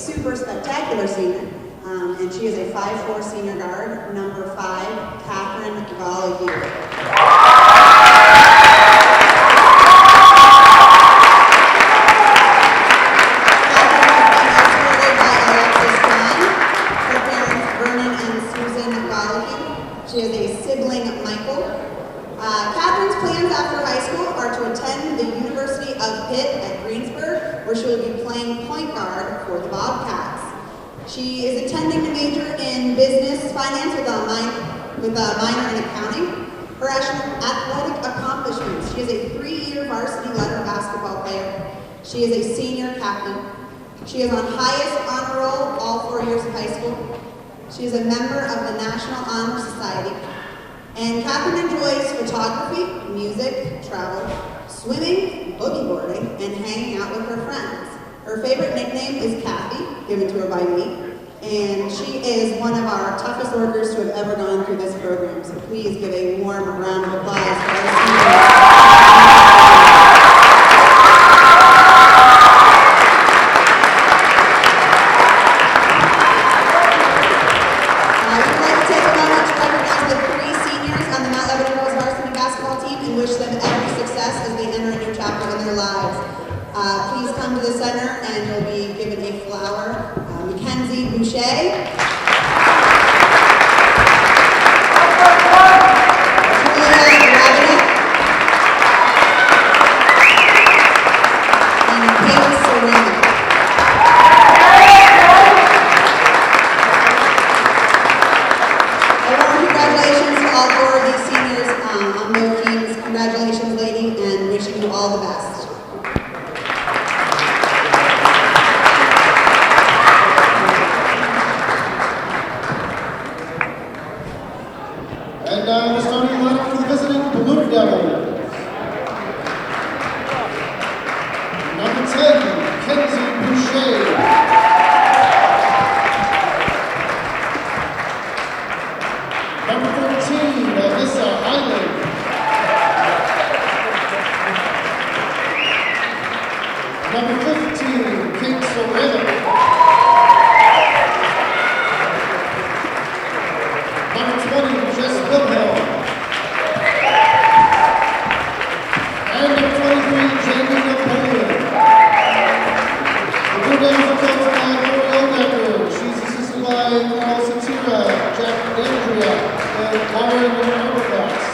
super spectacular senior, and she is a 5'4" senior guard, number 5, Catherine Gallagher. She has a sibling, Michael. Catherine's plans after high school are to attend the University of Pitt at Greensburg, where she will be playing point guard for the Bobcats. She is intending to major in business finance with a minor in accounting. Her athletic accomplishments: she is a 3-year varsity letter basketball player. She is a senior captain. She is on highest honor roll all 4 years of high school. She is a member of the National Honor Society. And Catherine enjoys photography, music, travel, swimming, boogie boarding, and hanging out with her friends. Her favorite nickname is Kathy, given to her by me. And she is one of our toughest workers to have ever gone through this program. So please give a warm round of applause for our seniors. Wish them every success as they enter a new chapter in their lives. Please come to the center and you'll be given a flower. Mackenzie Boucher. Julia Rabinet. And Kayla Serena. A warm congratulations to all 4 of these seniors on their teams. Congratulations, lady, and wishing you all the best. And now the starting lineup for the visiting Blue Devils. Number 10, Kenzie Boucher. Number 13, Alyssa Hyland. Number 15, Kate Sorrell. Number 20, Jess Wilhelm. And number 23, Jamie Napoleon. The Blue Devils are coached by Laura Lobecker. She's assisted by Carl Satira, Jack Andrea, and Lauren Arbogast.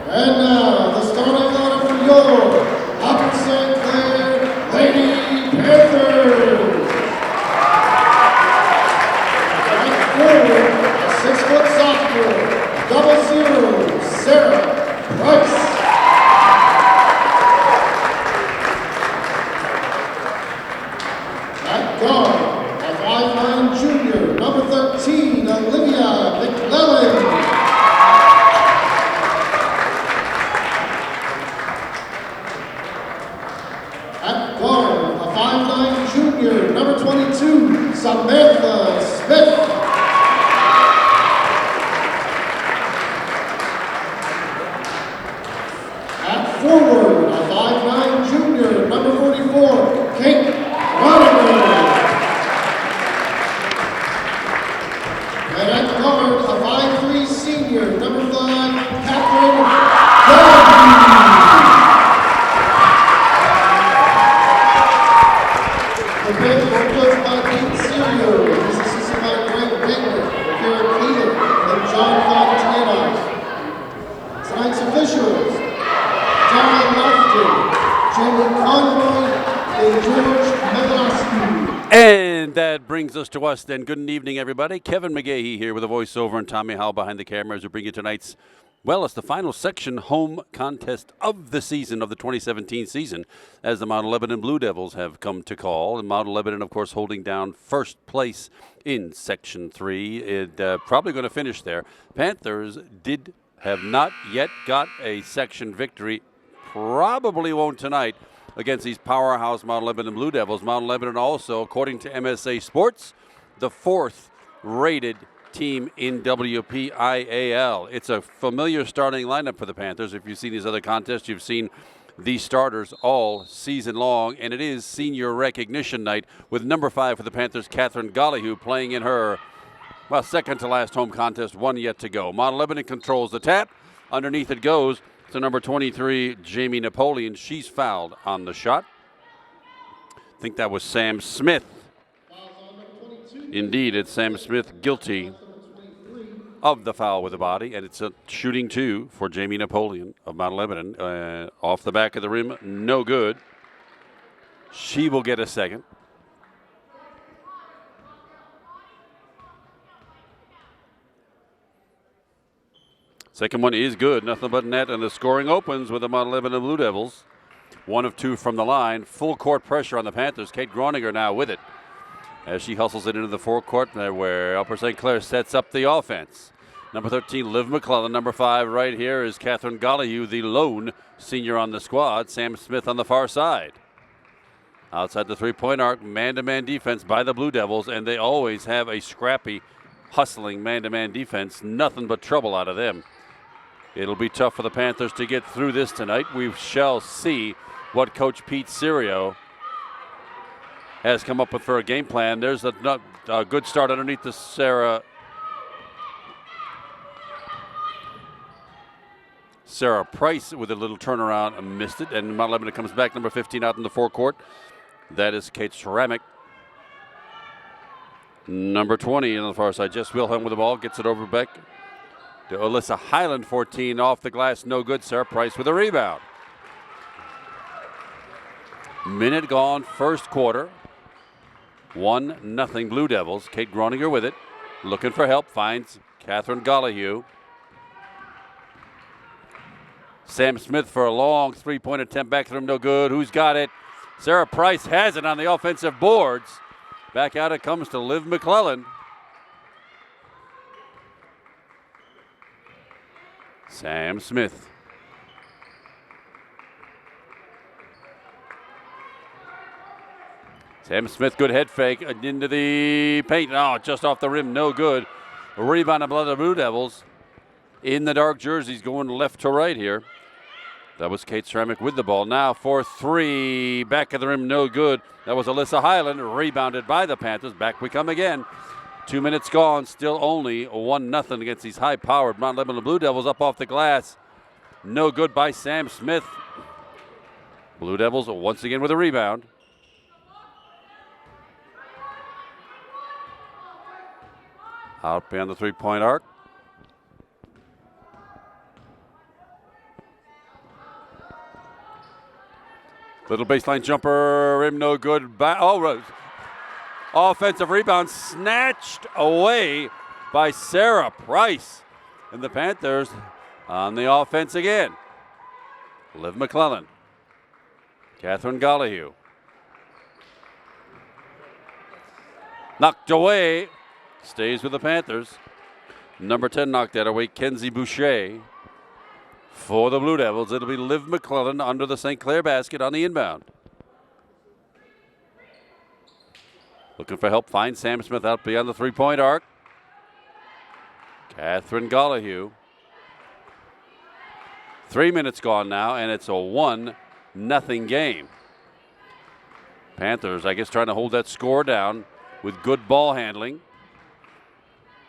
And now, the starting lineup for your Upper St. Clair Lady Panthers. Right forward, a 6-foot sophomore, 00, Sarah Price. At guard, a 5'9" junior, number 13, Olivia McClellan. At guard, a 5'9" junior, number 22, Samantha Smith. At forward, a 5'9" junior, number 44, Kate Roniger. And at guard, a 5'3" senior, number 5, Catherine Gallagher. The bench was coached by Pete Serio, was assisted by Greg Baker, Karen Keeler, and John Fontana. Tonight's officials: Dara Lofton, Jamie Conroy, and George Melanowski. And that brings us to us then. Good evening, everybody. Kevin McGahey here with a voiceover and Tommy Howe behind the camera as we bring you tonight's, well, it's the final section home contest of the season, of the 2017 season, as the Mount Lebanon Blue Devils have come to call. And Mount Lebanon, of course, holding down first place in Section 3. It probably going to finish there. Panthers have not yet got a section victory. Probably won't tonight. against these powerhouse Mount Lebanon Blue Devils. Mount Lebanon also, according to MSA Sports, the 4th rated team in WPIAL. It's a familiar starting lineup for the Panthers. If you've seen these other contests, you've seen these starters all season long, and it is senior recognition night with number 5 for the Panthers, Catherine Gollihue, playing in her, well, second to last home contest, one yet to go. Mount Lebanon controls the tap. Underneath it goes to number 23, Jamie Napoleon. She's fouled on the shot. I think that was Sam Smith. Indeed, it's Sam Smith guilty of the foul with the body, and it's a shooting 2 for Jamie Napoleon of Mount Lebanon. Off the back of the rim, no good. She will get a second. Second one is good, nothing but net, and the scoring opens with the Mount Lebanon Blue Devils. 1 of 2 from the line. Full court pressure on the Panthers. Kate Groninger now with it as she hustles it into the forecourt where Upper St. Clair sets up the offense. Number 13, Liv McClellan. Number 5 right here is Catherine Gollihue, the lone senior on the squad. Sam Smith on the far side. Outside the three-point arc, man-to-man defense by the Blue Devils, and they always have a scrappy, hustling man-to-man defense. Nothing but trouble out of them. It'll be tough for the Panthers to get through this tonight. We shall see what Coach Pete Serio has come up with for a game plan. There's a good start underneath the Sarah Price with a little turnaround and missed it. And Mount Lebanon comes back, number 15 out in the forecourt. That is Kate Ceramic. Number 20 on the far side, Jess Wilhelm with the ball, gets it over back to Alyssa Highland, 14 off the glass, no good. Sarah Price with a rebound. Minute gone, first quarter. 1-0 Blue Devils. Kate Groninger with it, looking for help, finds Catherine Gollihue. Sam Smith for a long three-point attempt, back to the rim, no good. Who's got it? Sarah Price has it on the offensive boards. Back out it comes to Liv McClellan. Sam Smith. Sam Smith, good head fake into the paint. Oh, just off the rim, no good. A rebound by the Blue Devils. In the dark jerseys, going left to right here. That was Kate Ceramic with the ball. Now for 3, back of the rim, no good. That was Alyssa Highland, rebounded by the Panthers. Back we come again. 2 minutes gone, still only 1-0 against these high-powered Mount Lebanon Blue Devils up off the glass. No good by Sam Smith. Blue Devils once again with a rebound. Out beyond the three-point arc. Little baseline jumper, rim no good. Offensive rebound snatched away by Sarah Price. And the Panthers on the offense again. Liv McClellan. Catherine Gollihue. Knocked away. Stays with the Panthers. Number 10 knocked that away, Kenzie Boucher. For the Blue Devils, it'll be Liv McClellan under the St. Clair basket on the inbound. Looking for help, finds Sam Smith out beyond the three-point arc. Catherine Gollihue. 3 minutes gone now, and it's a 1-0 game. Panthers, I guess, trying to hold that score down with good ball handling.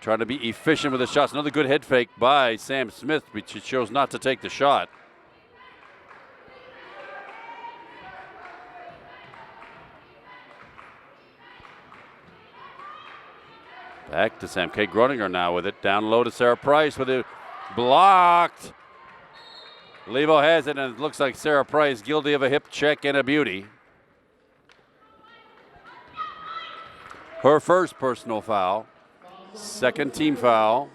Trying to be efficient with the shots. Another good head fake by Sam Smith, but she chose not to take the shot. Back to Sam. Kate Groninger now with it. Down low to Sarah Price with it blocked. Levo has it, and it looks like Sarah Price guilty of a hip check and a beauty. Her first personal foul. Second team foul.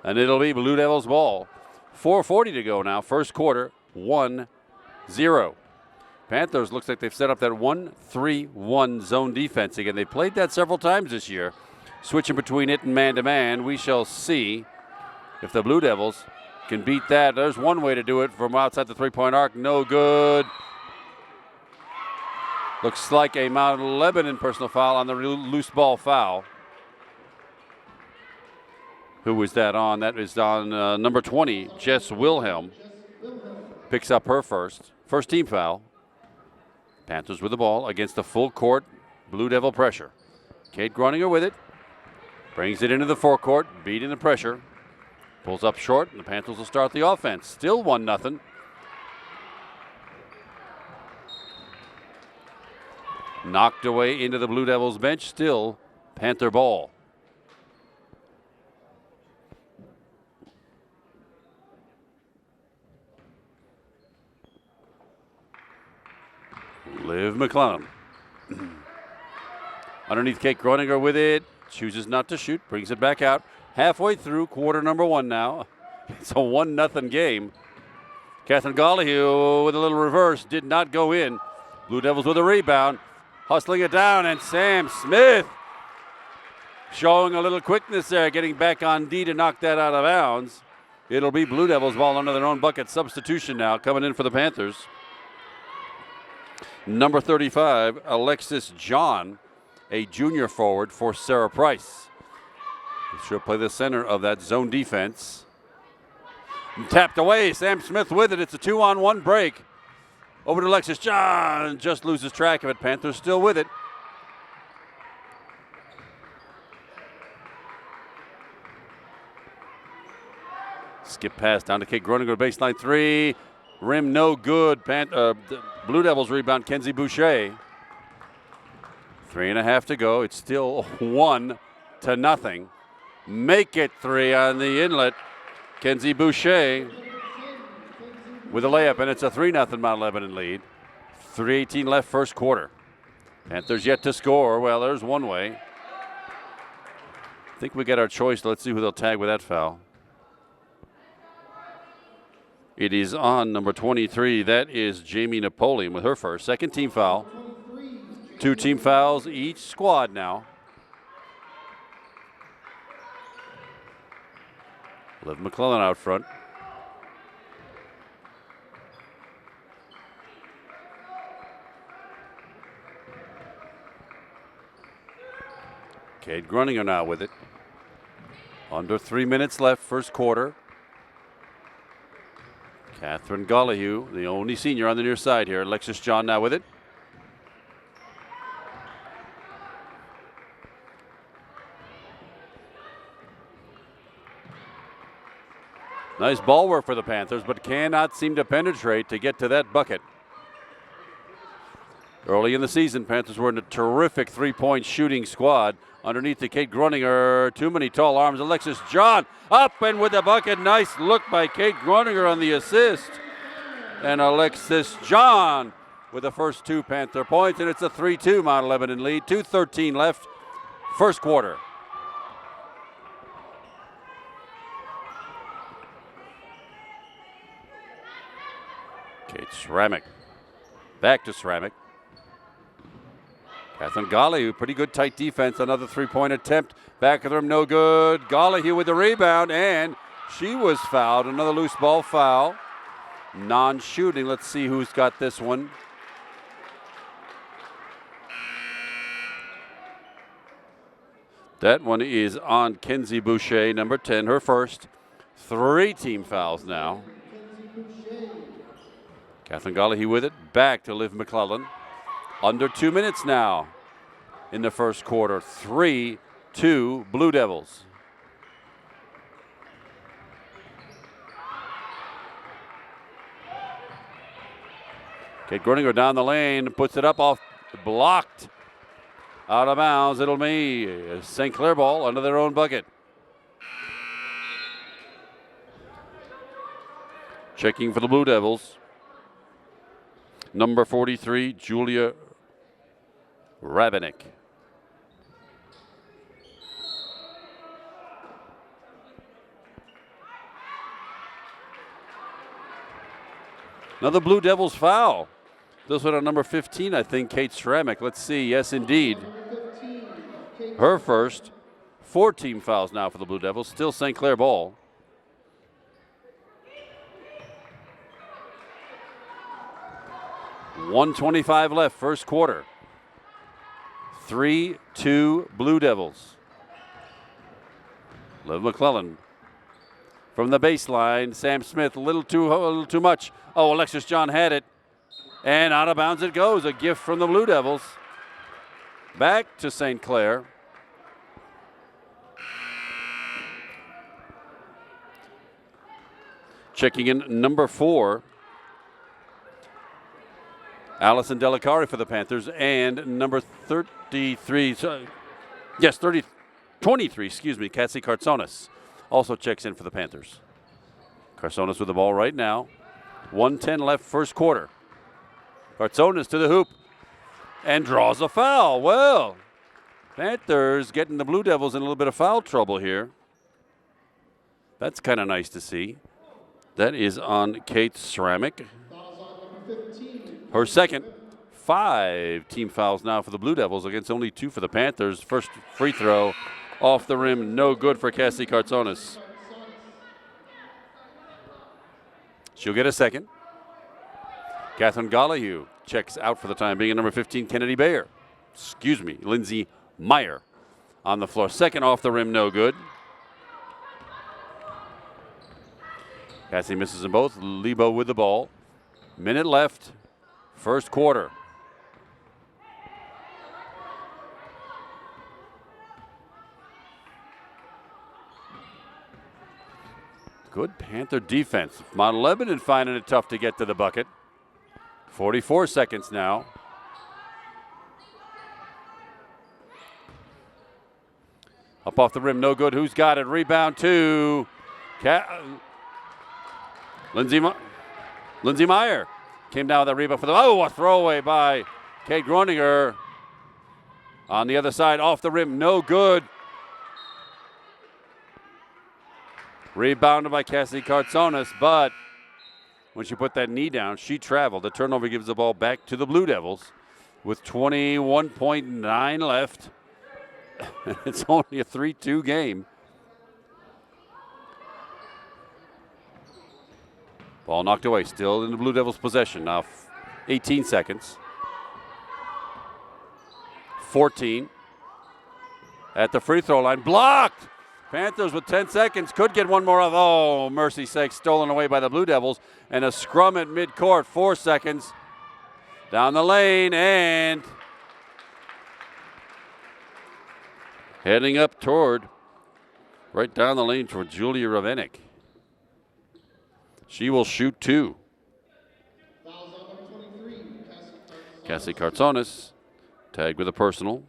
And it'll be Blue Devils ball. 4:40 to go now. First quarter, 1-0. Panthers looks like they've set up that 1-3-1 zone defense again. They played that several times this year, switching between it and man-to-man. We shall see if the Blue Devils can beat that. There's one way to do it from outside the three-point arc. No good. Looks like a Mount Lebanon personal foul on the loose ball foul. Who was that on? That is on number 20, Jess Wilhelm. Picks up her first team foul. Panthers with the ball against the full court Blue Devil pressure. Kate Groninger with it. Brings it into the forecourt, beating the pressure. Pulls up short, and the Panthers will start the offense. Still 1-0. Knocked away into the Blue Devils bench. Still Panther ball. Liv McClellan. Underneath, Kate Groninger with it. Chooses not to shoot. Brings it back out. Halfway through quarter number 1 now. It's a 1-0 game. Catherine Gollihue with a little reverse. Did not go in. Blue Devils with a rebound. Hustling it down, and Sam Smith showing a little quickness there. Getting back on D to knock that out of bounds. It'll be Blue Devils ball under their own bucket. Substitution now coming in for the Panthers. Number 35, Alexis John, a junior forward for Sarah Price. She'll play the center of that zone defense. Tapped away, Sam Smith with it. It's a 2-on-1 break. Over to Alexis John, just loses track of it. Panthers still with it. Skip pass down to Kate Groninger, baseline 3. Rim no good. Blue Devils rebound, Kenzie Boucher. 3.5 to go. It's still 1-0. Make it 3 on the inlet. Kenzie Boucher with a layup, and it's a 3-0 Mount Lebanon lead. 3:18 left first quarter. Panthers yet to score. Well, there's one way. I think we get our choice. Let's see who they'll tag with that foul. It is on number 23. That is Jamie Napoleon with her first. Second team foul. 2 team fouls each squad now. Liv McClellan out front. Kate Groninger now with it. Under 3 minutes left, first quarter. Catherine Gollihue, the only senior on the near side here. Alexis John now with it. Nice ball work for the Panthers, but cannot seem to penetrate to get to that bucket. Early in the season, Panthers were in a terrific three-point shooting squad. Underneath the Kate Groninger, too many tall arms. Alexis John up and with the bucket. Nice look by Kate Groninger on the assist. And Alexis John with the first 2 Panther points, and it's a 3-2 Mount Lebanon lead. 2:13 left, first quarter. Kate Sramick. Back to Sramick. Catherine Gollihue, pretty good tight defense. Another 3-point attempt. Back of the rim, no good. Gollihue with the rebound, and she was fouled. Another loose ball foul. Non-shooting. Let's see who's got this one. That one is on Kenzie Boucher, number 10, her first. 3 team fouls now. Catherine Gollihue with it. Back to Liv McClellan. Under 2 minutes now in the first quarter. 3-2 Blue Devils. Kate Groninger down the lane, puts it up off, blocked. Out of bounds, it'll be a St. Clair ball under their own bucket. Checking for the Blue Devils. Number 43, Julia Rabenik. Another Blue Devils foul. This one on number 15, I think, Kate Sramick. Let's see. Yes, indeed. Her first. 4 team fouls now for the Blue Devils. Still St. Clair ball. .125 left, first quarter. 3-2 Blue Devils. Liv McClellan from the baseline. Sam Smith, a little too much. Oh, Alexis John had it. And out of bounds it goes. A gift from the Blue Devils. Back to St. Clair. Checking in number 4. Allison Delicari for the Panthers. And number 23, 23, Cassie Cartsonis also checks in for the Panthers. Cartsonis with the ball right now. 1:10 left first quarter. Cartsonis to the hoop and draws a foul. Well, Panthers getting the Blue Devils in a little bit of foul trouble here. That's kind of nice to see. That is on Kate Ceramic. Her second. 5 team fouls now for the Blue Devils against only 2 for the Panthers. First free throw off the rim, no good for Cassie Cartsonis. She'll get a second. Catherine Gollihue checks out for the time being. Number 15, Lindsay Meyer on the floor. Second off the rim, no good. Cassie misses them both. Lebo with the ball. Minute left, first quarter. Good Panther defense. Mount Lebanon finding it tough to get to the bucket. 44 seconds now. Up off the rim, no good. Who's got it? Rebound to Lindsay Meyer. Came down with that rebound for the, a throwaway by Kate Groninger. On the other side, off the rim, no good. Rebounded by Cassie Cartsonis, but when she put that knee down, she traveled. The turnover gives the ball back to the Blue Devils with 21.9 left. It's only a 3-2 game. Ball knocked away, still in the Blue Devils' possession. Now 18 seconds. 14 at the free throw line, blocked. Panthers with 10 seconds could get one more off. Oh, mercy sakes, stolen away by the Blue Devils. And a scrum at midcourt, 4 seconds. Down the lane and heading up toward, right down the lane toward Julia Ravenik. She will shoot 2. Cassie Cartsonis tagged with a personal.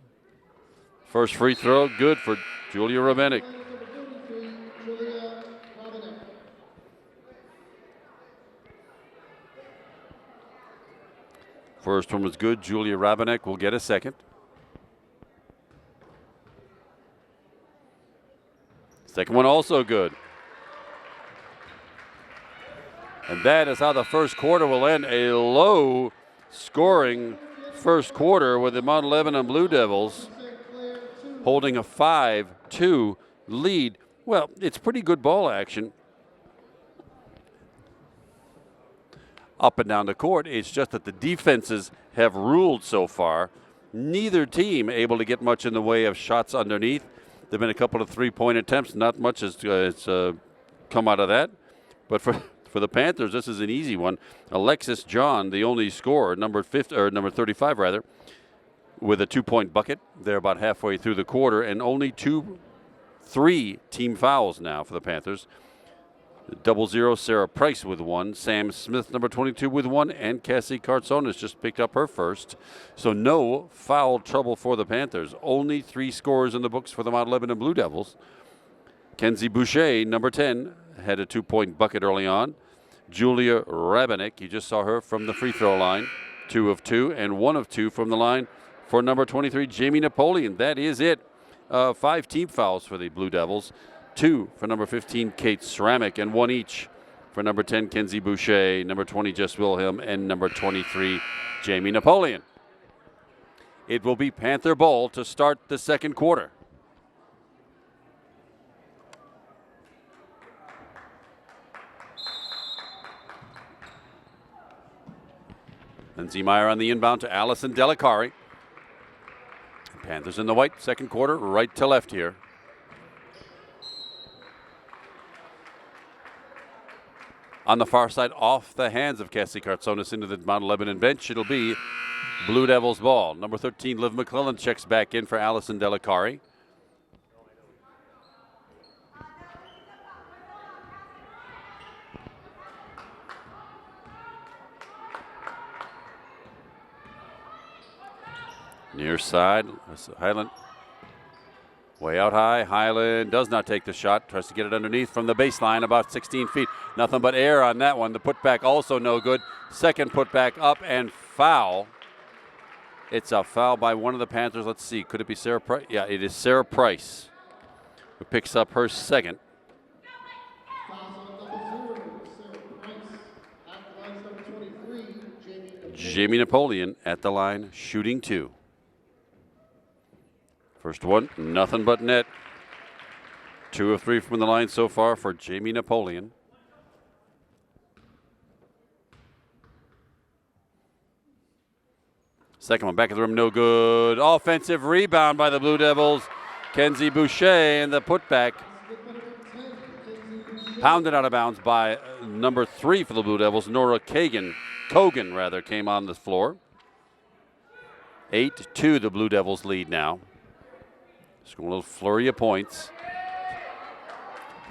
First free throw, good for Julia Ravenik. First one was good. Julia Rabenek will get a second. Second one also good. And that is how the first quarter will end. A low scoring first quarter with the Mount Lebanon Blue Devils holding a 5-2 lead. Well, it's pretty good ball action up and down the court. It's just that the defenses have ruled so far. Neither team able to get much in the way of shots underneath. There have been a couple of three-point attempts. Not much has come out of that. But for the Panthers, this is an easy one. Alexis John, the only scorer, number 35 rather, with a 2-point bucket. They're about halfway through the quarter, and only 3 team fouls now for the Panthers. 0-0, Sarah Price with 1. Sam Smith, number 22, with 1. And Cassie Cartsonis just picked up her first. So no foul trouble for the Panthers. Only 3 scores in the books for the Mount Lebanon Blue Devils. Kenzie Boucher, number 10, had a 2-point bucket early on. Julia Rabenik, you just saw her from the free throw line. 2 of 2 and 1 of 2 from the line for number 23, Jamie Napoleon. That is it. 5 team fouls for the Blue Devils. 2 for number 15, Kate Ceramic, and 1 each for number 10, Kenzie Boucher, number 20, Jess Wilhelm, and number 23, Jamie Napoleon. It will be Panther ball to start the second quarter. Lindsay Meyer on the inbound to Allison Delicari. Panthers in the white, second quarter, right to left here. On the far side, off the hands of Cassie Kartsonis into the Mount Lebanon bench, it'll be Blue Devils ball. Number 13, Liv McClellan checks back in for Allison Delicari. Near side, Highland way out high. Highland does not take the shot, tries to get it underneath from the baseline about 16 feet. Nothing but air on that one. The putback also no good. Second putback up and foul. It's a foul by one of the Panthers. Let's see, could it be Sarah Price? Yeah, it is Sarah Price who picks up her second. Jamie Napoleon at the line, shooting 2. First one, nothing but net. 2 of 3 from the line so far for Jamie Napoleon. Second one, back of the rim, no good. Offensive rebound by the Blue Devils. Kenzie Boucher, and the putback pounded out of bounds by number 3 for the Blue Devils, Nora Kogan came on the floor. 8-2 the Blue Devils lead now. Just going a little flurry of points.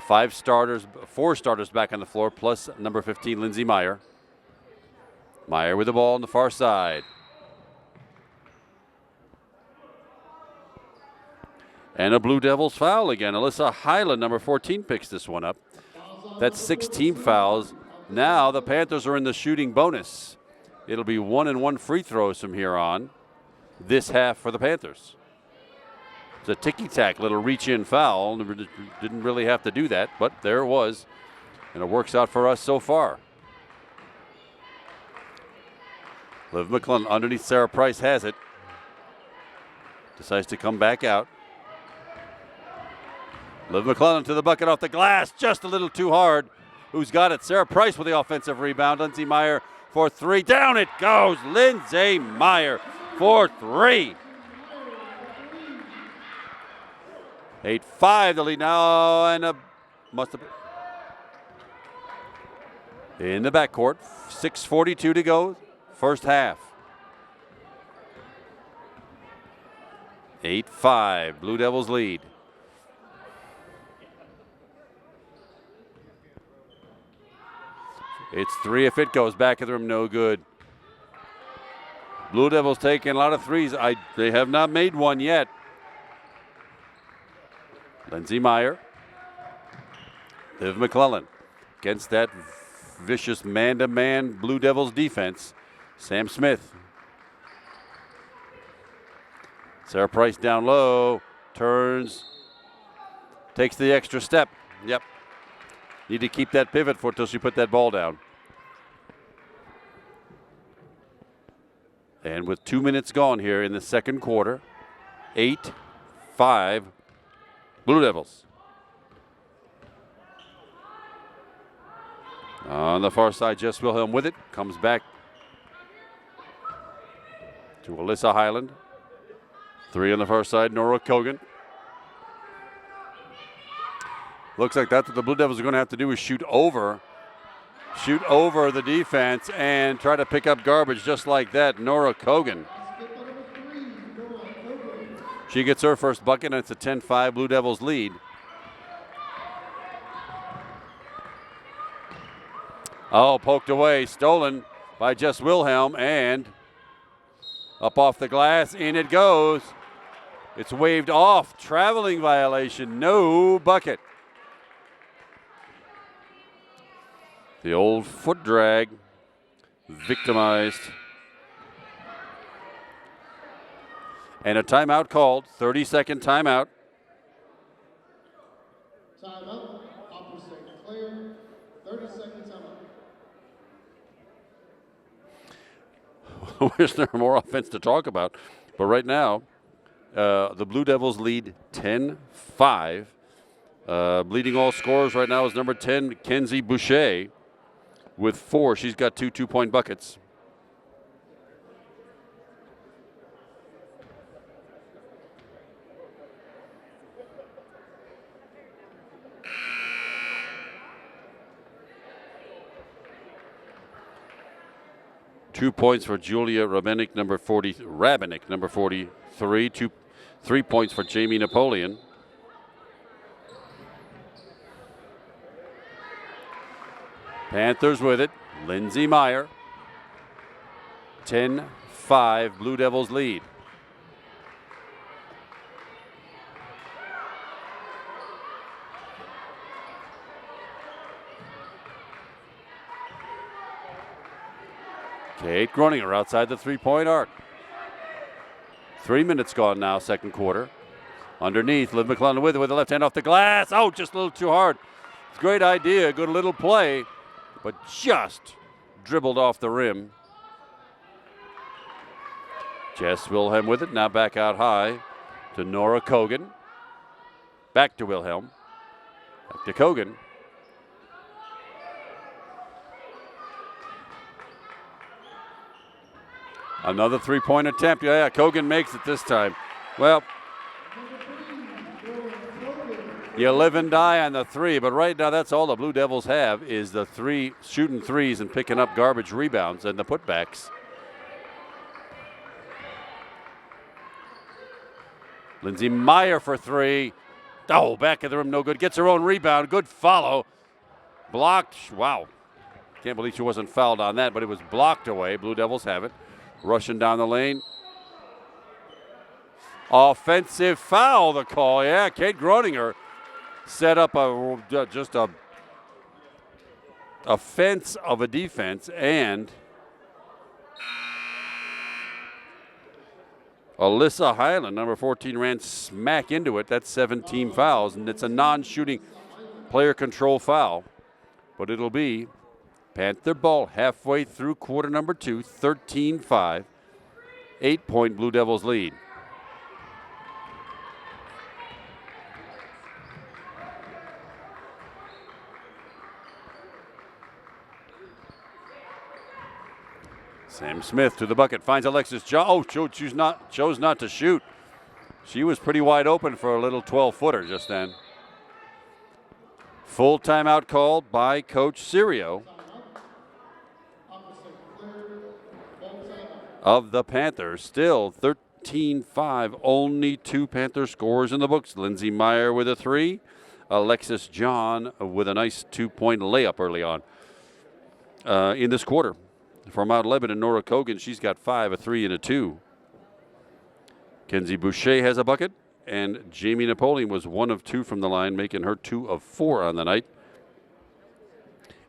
4 starters back on the floor, plus number 15, Lindsay Meyer. Meyer with the ball on the far side. And a Blue Devils foul again. Alyssa Highland, number 14, picks this one up. That's 16 fouls. Now the Panthers are in the shooting bonus. It'll be 1-and-1 free throws from here on this half for the Panthers. It's a ticky-tack little reach-in foul. Didn't really have to do that, but there it was. And it works out for us so far. Liv McClellan underneath Sarah Price has it. Decides to come back out. Liv McClellan to the bucket off the glass, just a little too hard. Who's got it? Sarah Price with the offensive rebound. Lindsay Meyer for 3. Down it goes. Lindsay Meyer for 3. 8-5 the lead now, and must have been in the backcourt. 6:42 to go, first half. 8-5, Blue Devils lead. It's 3 if it goes. Back of the room, no good. Blue Devils taking a lot of threes. They have not made one yet. Lindsay Meyer. Liv McClellan against that vicious man-to-man Blue Devils defense. Sam Smith. Sarah Price down low. Turns. Takes the extra step. Yep. Need to keep that pivot foot till she put that ball down. And with 2 minutes gone here in the second quarter, 8-5 Blue Devils. On the far side, Jess Wilhelm with it. Comes back to Alyssa Highland. 3 on the far side, Nora Kogan. Looks like that's what the Blue Devils are going to have to do, is shoot over the defense and try to pick up garbage just like that. Nora Kogan. She gets her first bucket, and it's a 10-5 Blue Devils lead. Oh, poked away, stolen by Jess Wilhelm, and up off the glass, in it goes. It's waved off, traveling violation, no bucket. The old foot drag, victimized. And a timeout called, 30-second timeout. Timeout, opposite player, 30-second timeout. Wish there were more offense to talk about. But right now, the Blue Devils lead 10-5. Leading all scorers right now is number 10, Kenzie Boucher, with 4. She's got 2 two-point buckets. 2 points for Julia Rabenik, number 43. 3 points for Jamie Napoleon. Panthers with it. Lindsay Meyer. 10-5, Blue Devils lead. Kate Groninger outside the three-point arc. 3 minutes gone now, second quarter. Underneath, Liv McClellan with it with the left hand off the glass. Oh, just a little too hard. It's a great idea, good little play, but just dribbled off the rim. Jess Wilhelm with it, now back out high to Nora Kogan. Back to Wilhelm. Back to Kogan. Another three-point attempt. Yeah, Kogan makes it this time. Well, you live and die on the three, but right now that's all the Blue Devils have is the three, shooting threes and picking up garbage rebounds and the putbacks. Lindsay Meyer for three. Oh, back of the rim, no good. Gets her own rebound. Good follow. Blocked. Wow. Can't believe she wasn't fouled on that, but it was blocked away. Blue Devils have it. Rushing down the lane. Offensive foul, the call. Yeah, Kate Groninger set up just a fence of a defense, and Alyssa Highland, number 14, ran smack into it. That's 17 fouls, and it's a non-shooting player control foul. But it'll be Panther ball halfway through quarter number 2, 13-5. 8-point Blue Devils lead. Sam Smith to the bucket, finds Alexis John. Oh, chose not to shoot. She was pretty wide open for a little 12-footer just then. Full timeout called by Coach Sirio of the Panthers. Still 13-5, only 2 Panther scores in the books. Lindsay Meyer with a 3. Alexis John with a nice 2-point layup early on in this quarter. For Mount Lebanon, Nora Kogan, she's got 5, a 3, and a 2. Kenzie Boucher has a bucket, and Jamie Napoleon was 1 of 2 from the line, making her 2 of 4 on the night.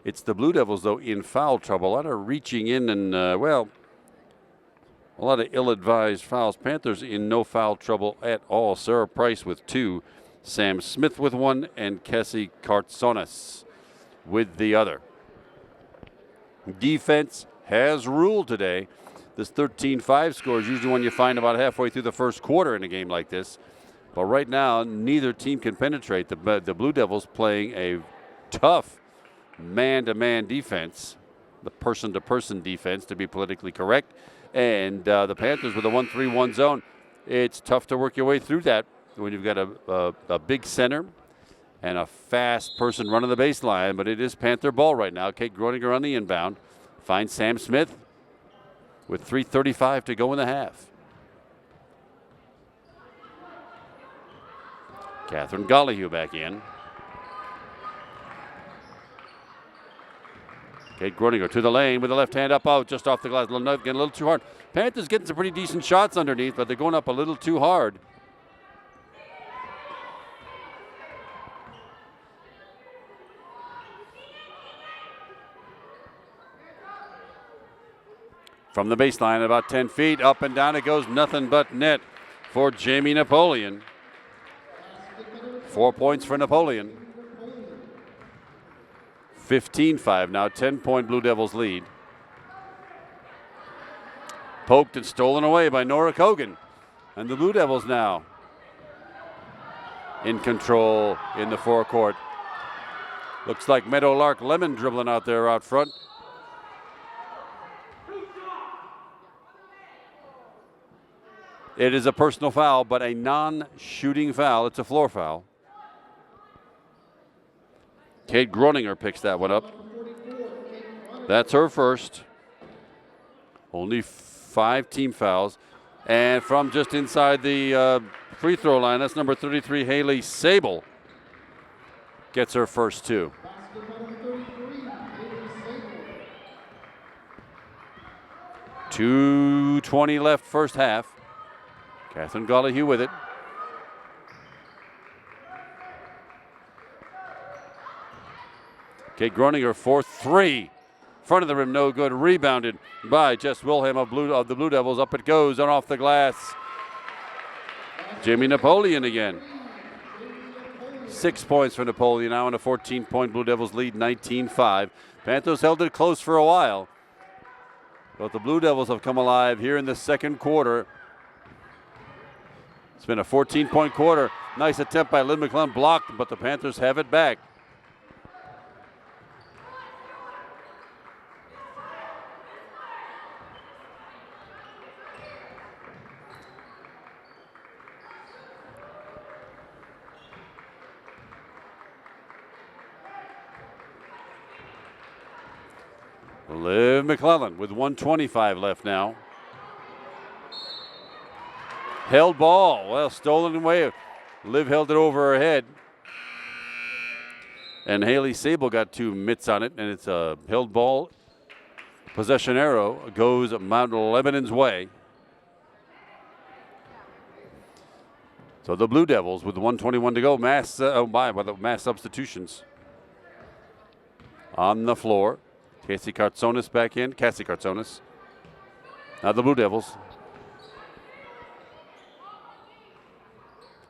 It's the Blue Devils, though, in foul trouble. A lot of reaching in and, a lot of ill-advised fouls. Panthers in no foul trouble at all. Sarah Price with 2, Sam Smith with 1, and Cassie Kartsonis with the other. Defense has ruled today. This 13-5 score is usually one you find about halfway through the first quarter in a game like this. But right now, neither team can penetrate. The Blue Devils playing a tough man-to-man defense, the person-to-person defense, to be politically correct. And the Panthers with a 1-3-1 zone. It's tough to work your way through that when you've got a big center and a fast person running the baseline. But it is Panther ball right now. Kate Groninger on the inbound. Finds Sam Smith with 3:35 to go in the half. Catherine Gollihue back in. Kate Groninger to the lane with the left hand up out, just off the glass. Getting a little too hard. Panthers getting some pretty decent shots underneath, but they're going up a little too hard. From the baseline, about 10 feet, up and down it goes, nothing but net for Jamie Napoleon. 4 points for Napoleon. 15-5 now, 10-point Blue Devils lead. Poked and stolen away by Nora Kogan. And the Blue Devils now in control in the forecourt. Looks like Meadowlark Lemon dribbling out there out front. It is a personal foul, but a non-shooting foul. It's a floor foul. Kate Groninger picks that one up. That's her first. Only 5 team fouls. And from just inside the free throw line, that's number 33, Haley Sable, gets her first 2. Basket number 33, Haley Sable. 2:20 left first half. Catherine Gollihue with it. Kate Groninger for 3. Front of the rim, no good. Rebounded by Jess Wilhelm of the Blue Devils. Up it goes and off the glass. Jamie Napoleon again. 6 points for Napoleon now in a 14-point Blue Devils lead, 19-5. Panthers held it close for a while, but the Blue Devils have come alive here in the second quarter. It's been a 14-point quarter. Nice attempt by Lynn McClellan, blocked, but the Panthers have it back. Liv McClellan with 1:25 left now. Held ball, well, stolen away. Liv held it over her head. And Haley Sable got 2 mitts on it, and it's a held ball. Possession arrow goes Mount Lebanon's way. So the Blue Devils with 1:21 to go, mass substitutions on the floor. Cassie Kartsonis back in. Cassie Kartsonis. Now the Blue Devils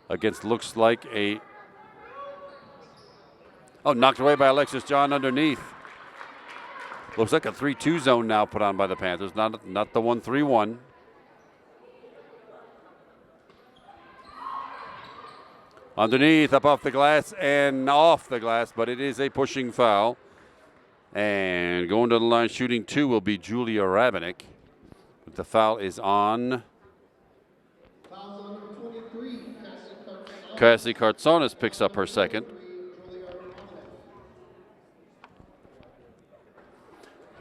against looks like a... Oh, knocked away by Alexis John underneath. Looks like a 3-2 zone now put on by the Panthers, not the 1-3-1. Underneath, up off the glass and off the glass, but it is a pushing foul. And going to the line shooting 2 will be Julia Rabenik. But the foul is on Fouls on number 23, Cassie Kartsonis picks up her second.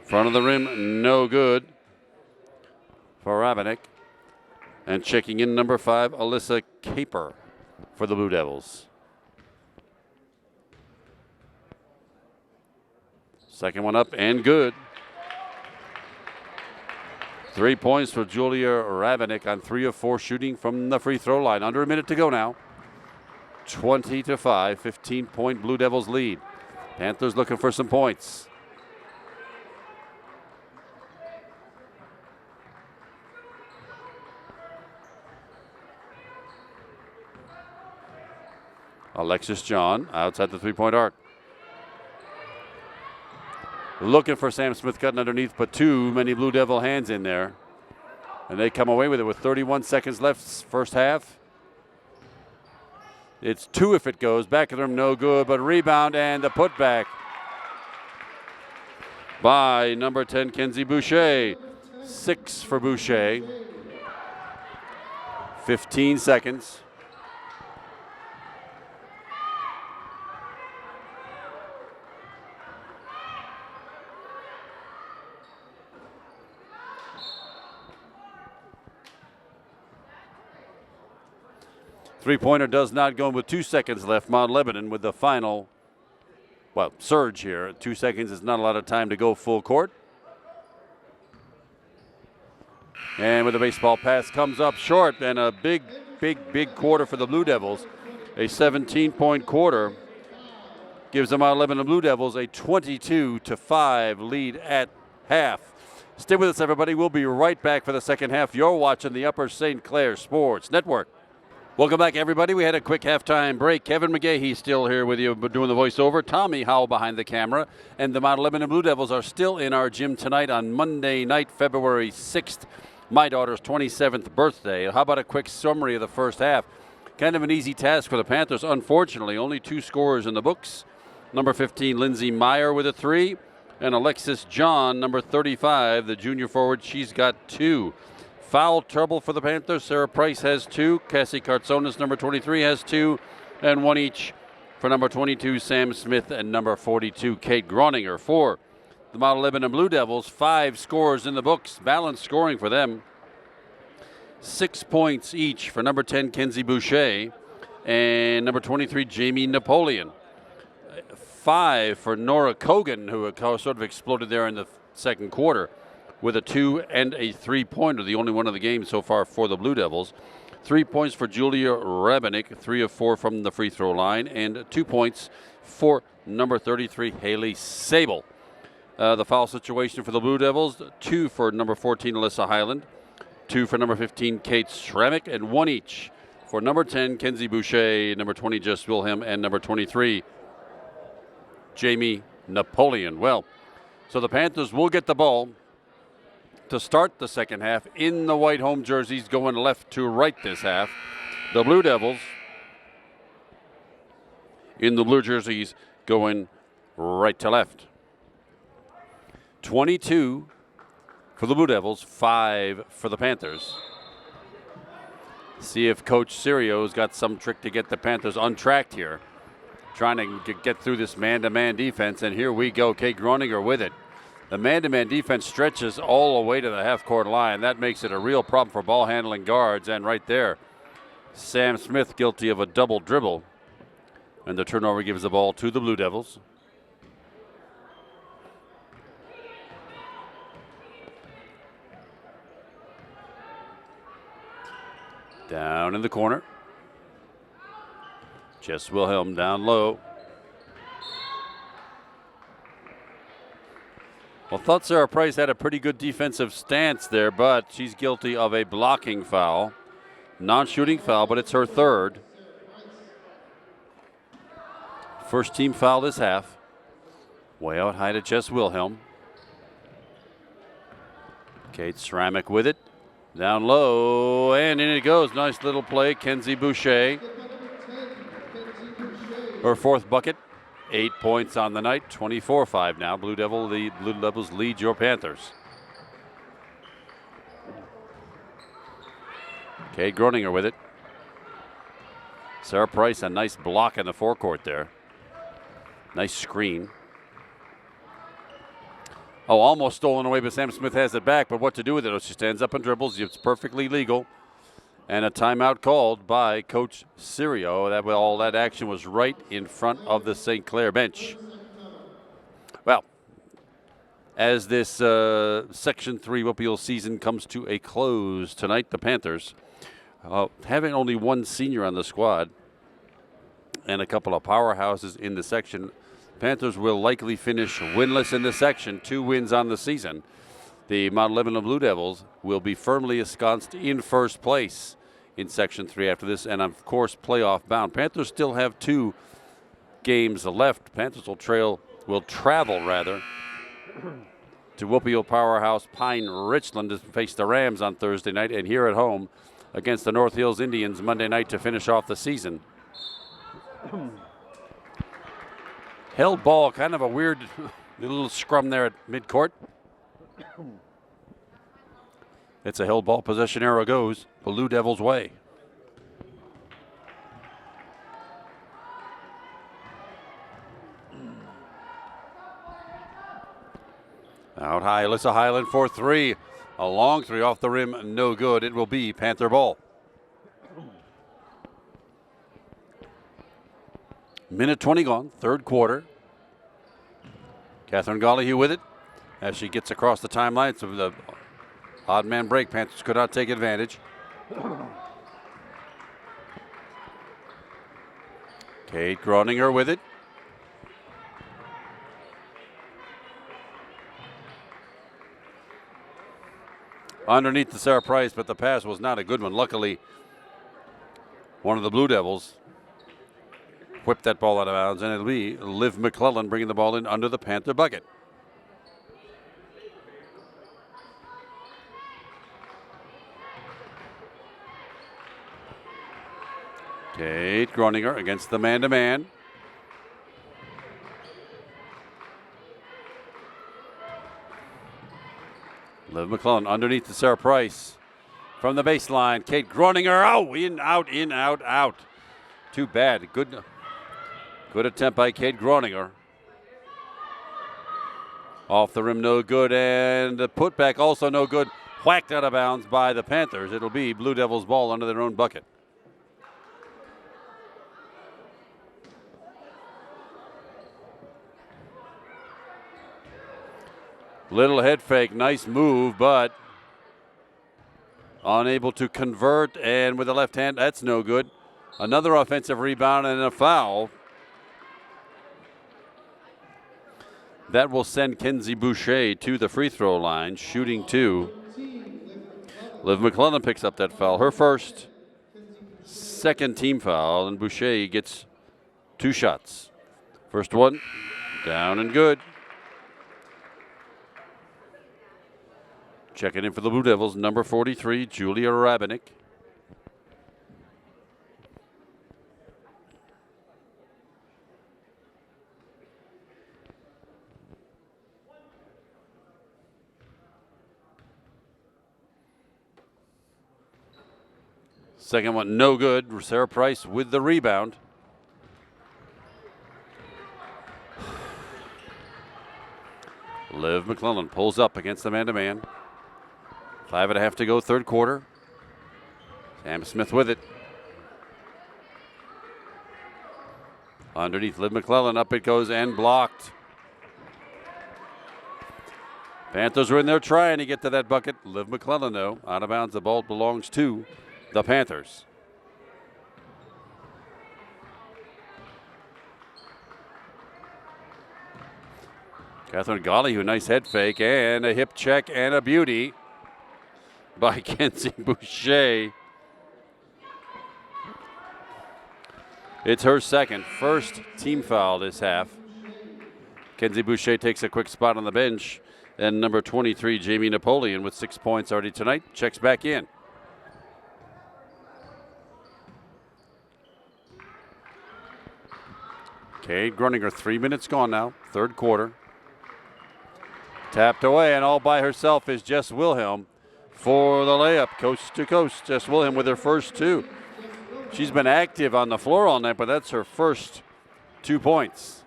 Front of the rim, no good for Rabenik. And checking in number 5, Alyssa Caper for the Blue Devils. Second one up and good. 3 points for Julia Rabenik on 3 of 4 shooting from the free throw line. Under a minute to go now. 20-5, 15-point Blue Devils lead. Panthers looking for some points. Alexis John outside the 3-point arc. Looking for Sam Smith cutting underneath, but too many Blue Devil hands in there. And they come away with it with 31 seconds left first half. It's 2 if it goes. Back of the rim, no good, but rebound and the putback by number 10, Kenzie Boucher. 6 for Boucher. 15 seconds. Three-pointer does not go with 2 seconds left. Mount Lebanon with the final, surge here. 2 seconds is not a lot of time to go full court. And with the baseball pass comes up short, and a big quarter for the Blue Devils. A 17-point quarter gives the Mount Lebanon Blue Devils a 22-5 lead at half. Stay with us, everybody. We'll be right back for the second half. You're watching the Upper St. Clair Sports Network. Welcome back, everybody. We had a quick halftime break. Kevin McGahee still here with you doing the voiceover. Tommy Howell behind the camera. And the Mount Lebanon Blue Devils are still in our gym tonight on Monday night, February 6th, my daughter's 27th birthday. How about a quick summary of the first half? Kind of an easy task for the Panthers. Unfortunately, only 2 scorers in the books. Number 15, Lindsay Meyer with a 3. And Alexis John, number 35, the junior forward, she's got 2. Foul trouble for the Panthers. Sarah Price has 2. Cassie Kartsonis, number 23, has 2. And 1 each for number 22, Sam Smith, and number 42, Kate Groninger. For the Model Lebanon Blue Devils. 5 scores in the books. Balanced scoring for them. 6 points each for number 10, Kenzie Boucher, and number 23, Jamie Napoleon. 5 for Nora Kogan, who sort of exploded there in the second quarter with a 2 and a 3-pointer, the only one of the game so far for the Blue Devils. 3 points for Julia Rabinick, 3 of 4 from the free throw line, and 2 points for number 33, Haley Sable. The foul situation for the Blue Devils, 2 for number 14, Alyssa Highland, 2 for number 15, Kate Stramick, and 1 each for number 10, Kenzie Boucher, number 20, Jess Wilhelm, and number 23, Jamie Napoleon. Well, so the Panthers will get the ball to start the second half in the white home jerseys, going left to right this half. The Blue Devils in the blue jerseys going right to left. 22 for the Blue Devils, 5 for the Panthers. See if Coach Sirio's got some trick to get the Panthers untracked here. Trying to get through this man-to-man defense, and here we go. Kate Groninger with it. The man-to-man defense stretches all the way to the half-court line. That makes it a real problem for ball-handling guards, and right there, Sam Smith guilty of a double dribble. And the turnover gives the ball to the Blue Devils. Down in the corner. Jess Wilhelm down low. Well, thought Sarah Price had a pretty good defensive stance there, but she's guilty of a blocking foul. Non-shooting foul, but it's her third. First team foul this half. Way out high to Jess Wilhelm. Kate Stramick with it. Down low, and in it goes. Nice little play, Kenzie Boucher. Her 4th bucket, 8 points on the night, 24-5 now. Blue Devils lead your Panthers. Kate Groninger with it. Sarah Price, a nice block in the forecourt there. Nice screen. Oh, almost stolen away, but Sam Smith has it back. But what to do with it? Oh, she stands up and dribbles. It's perfectly legal. And a timeout called by Coach Sirio. All that action was right in front of the St. Clair bench. Well, as this Section 3 WPL season comes to a close tonight, the Panthers, having only one senior on the squad and a couple of powerhouses in the section, Panthers will likely finish winless in the section, 2 wins on the season. The Model Lebanon Blue Devils will be firmly ensconced in first place in Section 3 after this, and of course playoff bound. Panthers still have 2 games left. Panthers will travel to WPL powerhouse Pine Richland to face the Rams on Thursday night, and here at home against the North Hills Indians Monday night to finish off the season. Held ball, kind of a weird little scrum there at midcourt. It's a held ball. Possession arrow goes Blue Devils' way. Out high, Alyssa Highland for 3. A long 3 off the rim, no good. It will be Panther ball. Minute 20 gone, third quarter. Catherine Gollihue with it as she gets across the timeline. So the odd man break, Panthers could not take advantage. Kate Groninger with it. Underneath the Sarah Price, but the pass was not a good one. Luckily, one of the Blue Devils whipped that ball out of bounds, and it'll be Liv McClellan bringing the ball in under the Panther bucket. Kate Groninger against the man-to-man. Liv McClellan underneath to Sarah Price. From the baseline, Kate Groninger. Oh, in, out, out. Too bad. Good attempt by Kate Groninger. Off the rim, no good, and the putback also no good. Whacked out of bounds by the Panthers. It'll be Blue Devils ball under their own bucket. Little head fake, nice move, but unable to convert, and with the left hand, that's no good. Another offensive rebound and a foul. That will send Kenzie Boucher to the free throw line, shooting 2. Liv McClellan picks up that foul, her first, second team foul, and Boucher gets 2 shots. First one, down and good. Checking in for the Blue Devils, number 43, Julia Rabinick. Second one, no good. Sarah Price with the rebound. Liv McClellan pulls up against the man-to-man. 5.5 to go, third quarter. Sam Smith with it. Underneath Liv McClellan, up it goes and blocked. Panthers are in there trying to get to that bucket. Liv McClellan, though, out of bounds. The ball belongs to the Panthers. Catherine Golly, nice head fake and a hip check and a beauty by Kenzie Boucher. It's her second, first team foul this half. Kenzie Boucher takes a quick spot on the bench, and number 23, Jamie Napoleon, with 6 points already tonight, checks back in. Cade Gruninger, 3 minutes gone now, third quarter. Tapped away, and all by herself is Jess Wilhelm for the layup, coast to coast. Jess Wilhelm with her first 2. She's been active on the floor all night, but that's her first 2 points.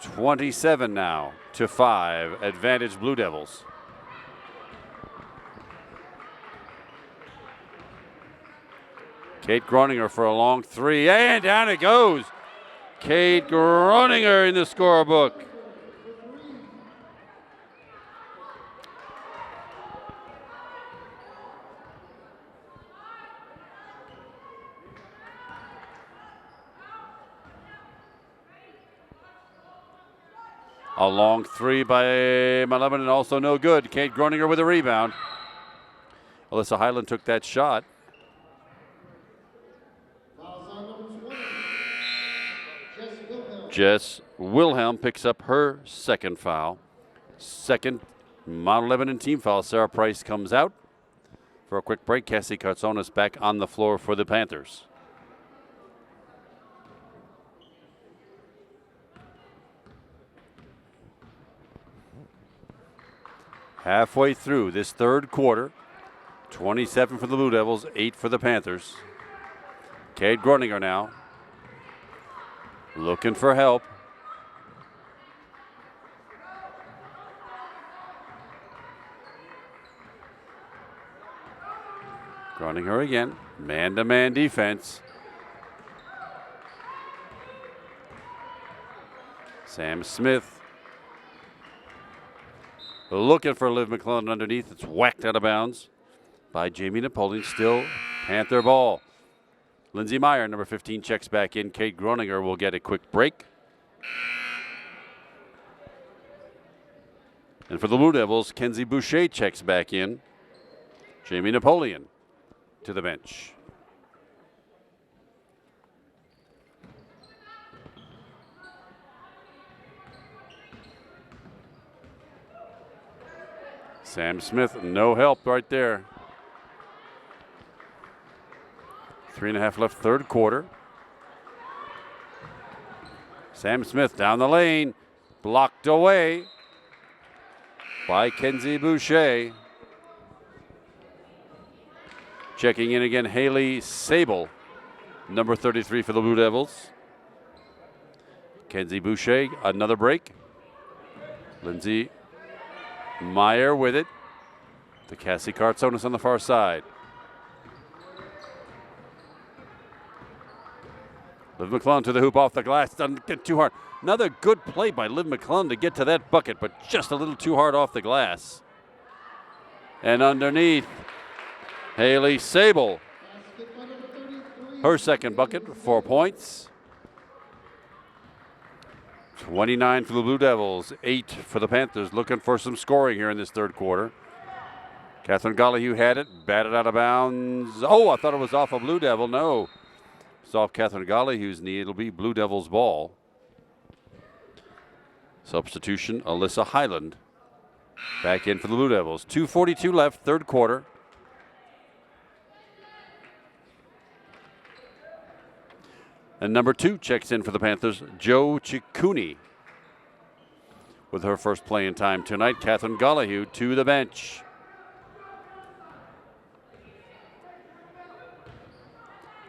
27 now to 5, advantage Blue Devils. Kate Groninger for a long 3, and down it goes. Kate Groninger in the scorebook. A long 3 by Lebanon, also no good. Kate Groninger with a rebound. Alyssa Highland took that shot. Jess Wilhelm picks up her second foul. Second Mount Lebanon team foul. Sarah Price comes out for a quick break. Cassie Cartsonis back on the floor for the Panthers. Halfway through this third quarter, 27 for the Blue Devils, 8 for the Panthers. Cade Groninger now looking for help. Groninger again, man-to-man defense. Sam Smith looking for Liv McClellan underneath. It's whacked out of bounds by Jamie Napoleon. Still Panther ball. Lindsey Meyer, number 15, checks back in. Kate Groninger will get a quick break. And for the Blue Devils, Kenzie Boucher checks back in. Jamie Napoleon to the bench. Sam Smith, no help right there. 3.5 left, third quarter. Sam Smith down the lane, blocked away by Kenzie Boucher. Checking in again, Haley Sable, number 33 for the Blue Devils. Kenzie Boucher, another break. Lindsay Meyer with it to Cassie Kartsonis on the far side. Liv McClellan to the hoop off the glass. Doesn't get too hard. Another good play by Liv McClellan to get to that bucket, but just a little too hard off the glass. And underneath, Haley Sable. Her second bucket, 4 points. 29 for the Blue Devils, 8 for the Panthers. Looking for some scoring here in this third quarter. Catherine Gollihue had it, batted out of bounds. Oh, I thought it was off a Blue Devil. No. It's off Catherine Gollihue's knee. It'll be Blue Devils' ball. Substitution, Alyssa Highland. Back in for the Blue Devils. 2:42 left, third quarter. And number 2 checks in for the Panthers, Joe Ciccuni. With her first playing time tonight, Catherine Gollihue to the bench.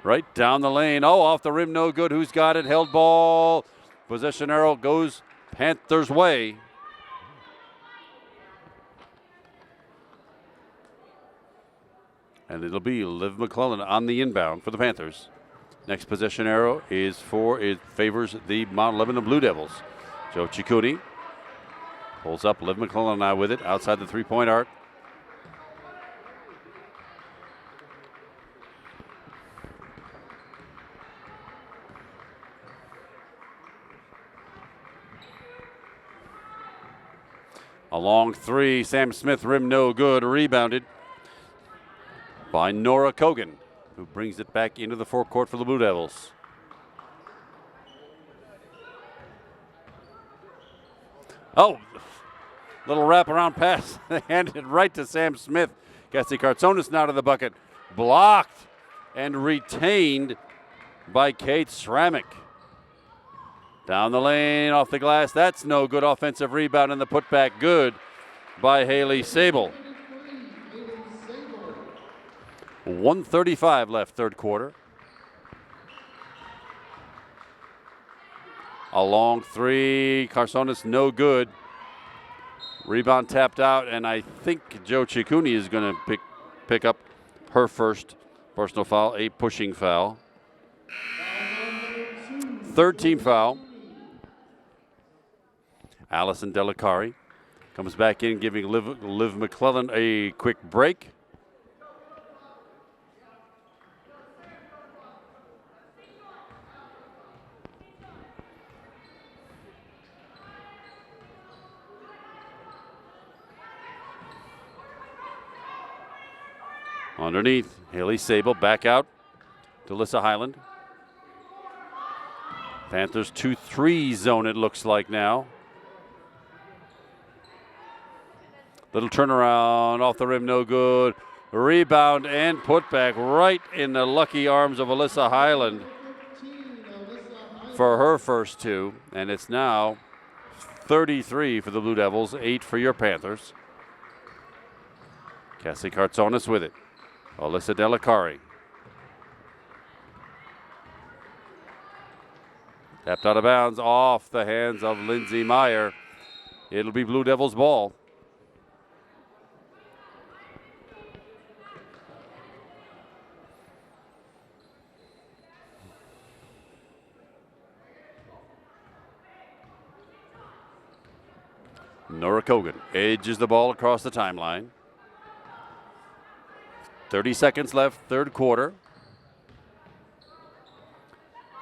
Right down the lane. Oh, off the rim, no good. Who's got it? Held ball. Possession arrow goes Panthers' way. And it'll be Liv McClellan on the inbound for the Panthers. Next possession arrow is it favors the Mount Lebanon Blue Devils. Joe Ciccuni pulls up. Liv McClellan now with it outside the three-point arc. A long three. Sam Smith, rim no good. Rebounded by Nora Kogan, who brings it back into the forecourt for the Blue Devils. Oh, little wraparound pass. Handed right to Sam Smith. Cassie Kartsonis now to the bucket. Blocked and retained by Kate Sramick. Down the lane, off the glass. That's no good. Offensive rebound and the putback good by Haley Sable. 1:35 left, third quarter. A long three. Kartsonis no good. Rebound tapped out, and I think Joe Ciccuni is going to pick up her first personal foul, a pushing foul. Third team foul. Allison Delicari comes back in, giving Liv McClellan a quick break. Underneath, Haley Sable back out to Alyssa Highland. Panthers 2-3 zone, it looks like now. Little turnaround off the rim, no good. Rebound and putback right in the lucky arms of Alyssa Highland for her first two. And it's now 33 for the Blue Devils, 8 for your Panthers. Cassie Kartsonis with it. Alyssa Delicari. Tapped out of bounds off the hands of Lindsay Meyer. It'll be Blue Devils ball. Nora Kogan edges the ball across the timeline. 30 seconds left, third quarter.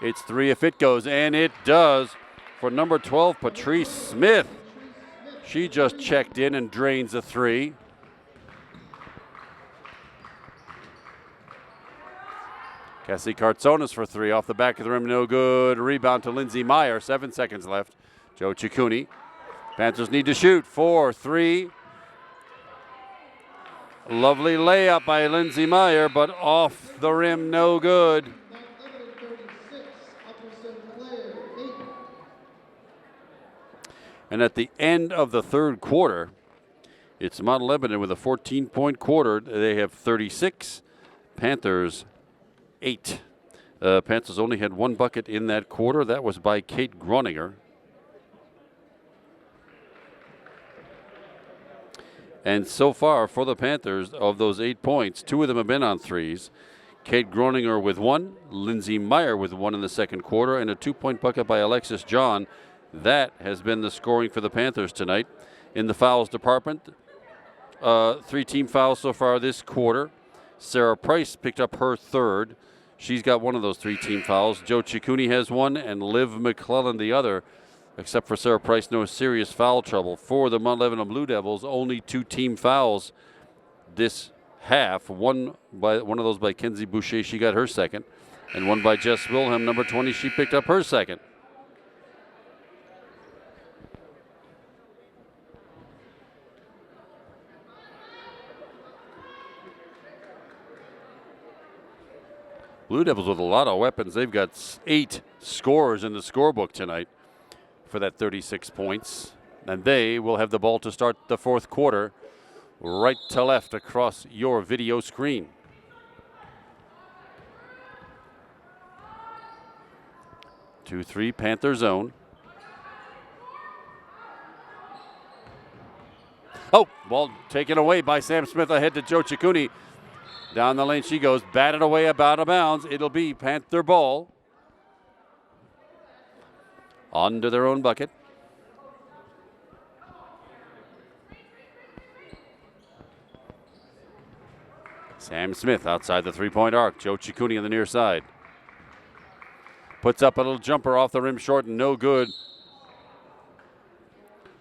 It's three if it goes, and it does for number 12, Patrice Smith. She just checked in and drains a three. Cassie Kartsonis for three off the back of the rim, no good. Rebound to Lindsay Meyer, 7 seconds left. Joe Ciccuni. Panthers need to shoot. 4-3. Lovely layup by Lindsay Meyer, but off the rim, no good. And at the end of the third quarter, it's Mount Lebanon with a 14-point quarter. They have 36. Panthers 8. Panthers only had one bucket in that quarter. That was by Kate Groninger. And so far for the Panthers, of those 8 points, 2 of them have been on threes. Kate Groninger with 1, Lindsay Meyer with 1 in the second quarter, and a 2-point bucket by Alexis John. That has been the scoring for the Panthers tonight. In the fouls department, 3 team fouls so far this quarter. Sarah Price picked up her third. She's got 1 of those 3 team fouls. Joe Ciccone has 1, and Liv McClellan the other. Except for Sarah Price, no serious foul trouble. For the Mount Lebanon Blue Devils, only 2 team fouls this half. One of those by Kenzie Boucher, she got her second. And 1 by Jess Wilhelm, number 20, she picked up her second. Blue Devils with a lot of weapons. They've got 8 scorers in the scorebook tonight for that 36 points. And they will have the ball to start the fourth quarter, right to left across your video screen. Two, 3 Panther zone. Oh, ball taken away by Sam Smith ahead to Joe Ciccone. Down the lane she goes, batted away about of bounds. It'll be Panther ball. Onto their own bucket. Sam Smith outside the 3-point arc. Joe Ciccone on the near side. Puts up a little jumper off the rim short and no good.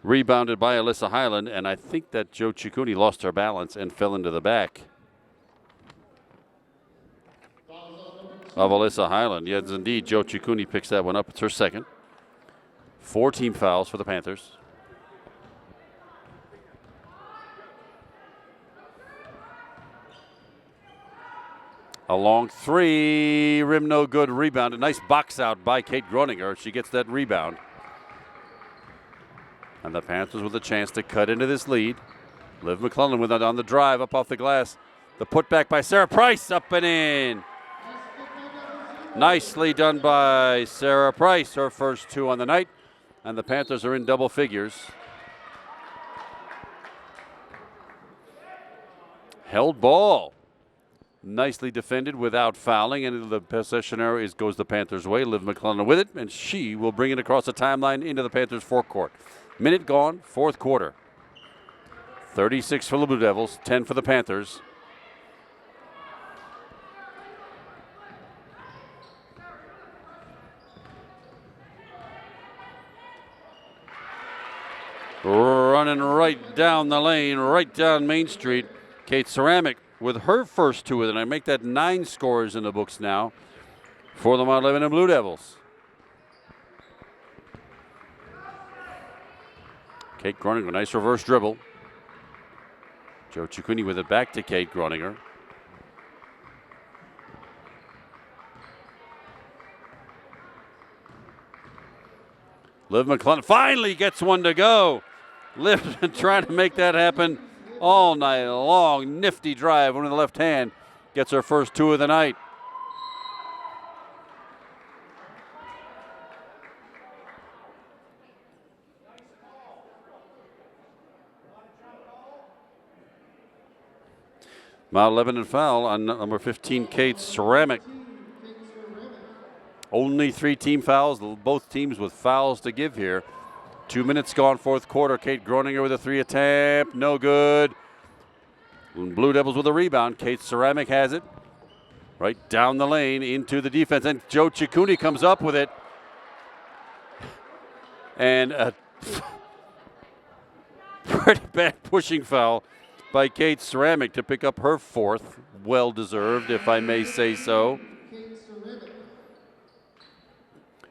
Rebounded by Alyssa Highland, and I think that Joe Ciccone lost her balance and fell into the back of Alyssa Highland. Yes, indeed, Joe Ciccone picks that one up. It's her second. 4 team fouls for the Panthers. A long 3, rim no good, rebound. A nice box out by Kate Groninger. She gets that rebound. And the Panthers with a chance to cut into this lead. Liv McClellan with it on the drive, up off the glass. The putback by Sarah Price, up and in. Nicely done by Sarah Price, her first 2 on the night. And the Panthers are in double figures. Held ball. Nicely defended without fouling, and the possession area goes the Panthers' way. Liv McClellan with it, and she will bring it across the timeline into the Panthers' forecourt. Minute gone, fourth quarter. 36 for the Blue Devils, 10 for the Panthers. Running right down the lane, right down Main Street. Kate Ceramic with her first 2 of the night. Make that 9 scores in the books now for the Mount Lebanon Blue Devils. Kate Groninger, nice reverse dribble. Joe Ciccone with it back to Kate Groninger. Liv McClellan finally gets one to go. Liv trying to make that happen all night long. Nifty drive, one in the left hand. Gets her first 2 of the night. Mount Lebanon foul on number 15, Kate Ceramic. Only 3 team fouls, both teams with fouls to give here. 2 minutes gone, fourth quarter. Kate Groninger with a 3 attempt, no good. Blue Devils with a rebound. Kate Ceramic has it. Right down the lane into the defense, and Joe Ciccone comes up with it. And a pretty bad pushing foul by Kate Ceramic to pick up her 4th. Well deserved, if I may say so.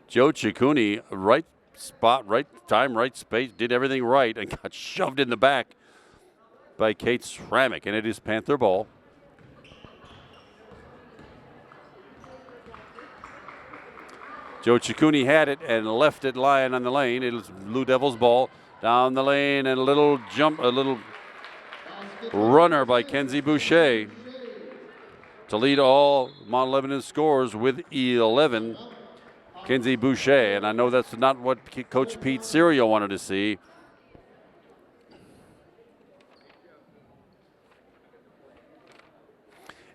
Joe Ciccone, right spot, right time, right space, did everything right and got shoved in the back by Kate Ceramic, and it is Panther ball. Joe Ciccone had it and left it lying on the lane. It was Blue Devils ball down the lane, and a little jump, a little runner by Kenzie Boucher to lead all Mount Lebanon scores with 11. Kenzie Boucher, and I know that's not what Coach Pete Serio wanted to see.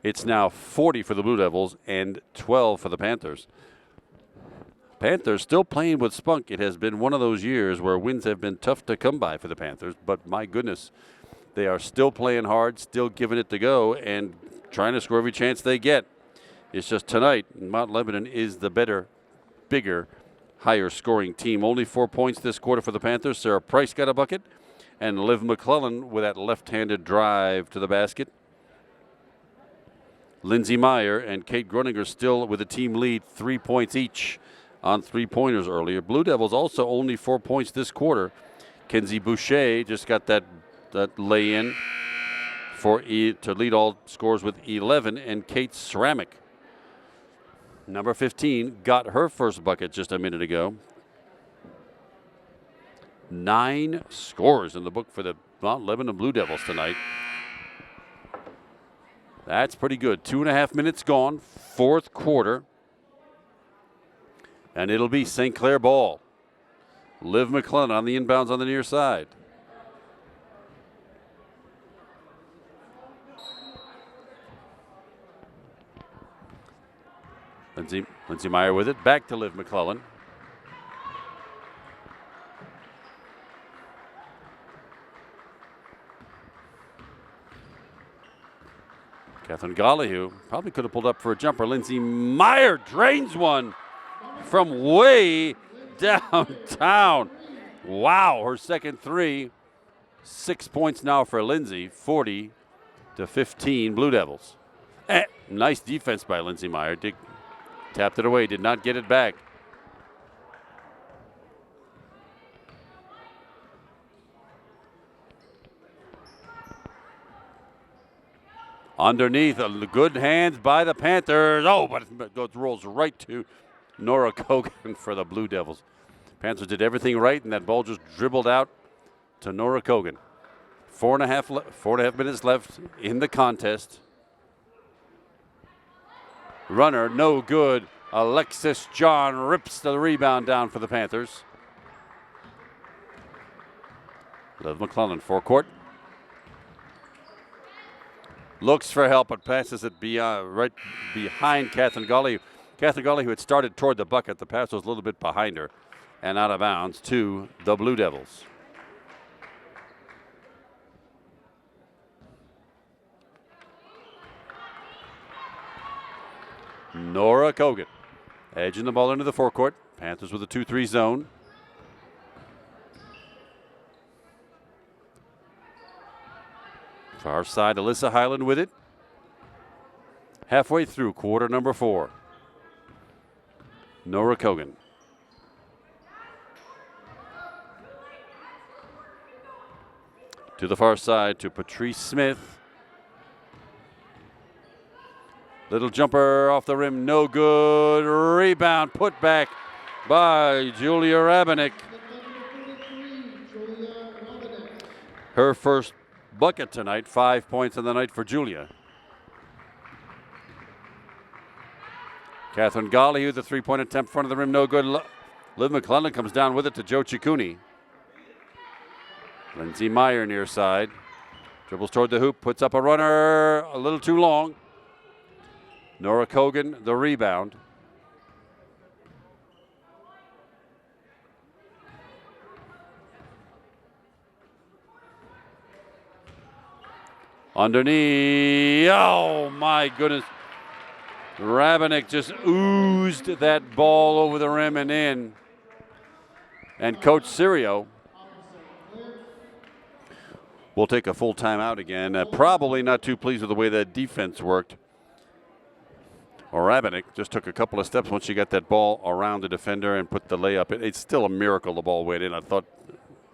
It's now 40 for the Blue Devils and 12 for the Panthers. Panthers still playing with spunk. It has been one of those years where wins have been tough to come by for the Panthers, but my goodness, they are still playing hard, still giving it to go, and trying to score every chance they get. It's just tonight, Mount Lebanon is the better, bigger, higher scoring team. Only 4 points this quarter for the Panthers. Sarah Price got a bucket, and Liv McClellan with that left-handed drive to the basket. Lindsay Meyer and Kate Gruninger still with a team lead, 3 points each on three-pointers earlier. Blue Devils also only 4 points this quarter. Kenzie Boucher just got that lay-in to lead all scores with 11, and Kate Ceramic, number 15, got her first bucket just a minute ago. 9 scores in the book for the Mount Lebanon Blue Devils tonight. That's pretty good. 2.5 minutes gone, fourth quarter. And it'll be St. Clair ball. Liv McClellan on the inbounds on the near side. Lindsay Meyer with it. Back to Liv McClellan. Catherine Gollihue probably could have pulled up for a jumper. Lindsay Meyer drains one from way downtown. Wow, her second three. 6 points now for Lindsay, 40-15 Blue Devils. Nice defense by Lindsay Meyer. Tapped it away, did not get it back. Underneath, good hands by the Panthers. Oh, but it rolls right to Nora Kogan for the Blue Devils. Panthers did everything right, and that ball just dribbled out to Nora Kogan. 4.5 minutes left in the contest. Runner, no good. Alexis John rips the rebound down for the Panthers. Liv McClellan, forecourt. Looks for help, but passes it right behind Catherine Gollihue. Catherine Gollihue had started toward the bucket. The pass was a little bit behind her and out of bounds to the Blue Devils. Nora Kogan edging the ball into the forecourt. Panthers with a 2-3 zone. Far side, Alyssa Highland with it. Halfway through quarter number 4. Nora Kogan. To the far side to Patrice Smith. Little jumper off the rim, no good. Rebound put back by Julia Rabenik. Her first bucket tonight, 5 points in the night for Julia. Catherine Gollihue, the three-point attempt, front of the rim, no good. Liv McClellan comes down with it to Joe Ciccuni. Lindsay Meyer near side. Dribbles toward the hoop, puts up a runner, a little too long. Nora Kogan, the rebound. Underneath, oh my goodness. Rabenik just oozed that ball over the rim and in. And Coach Sirio will take a full timeout again. Probably not too pleased with the way that defense worked. Rabenik just took a couple of steps once she got that ball around the defender and put the layup in. It's still a miracle the ball went in.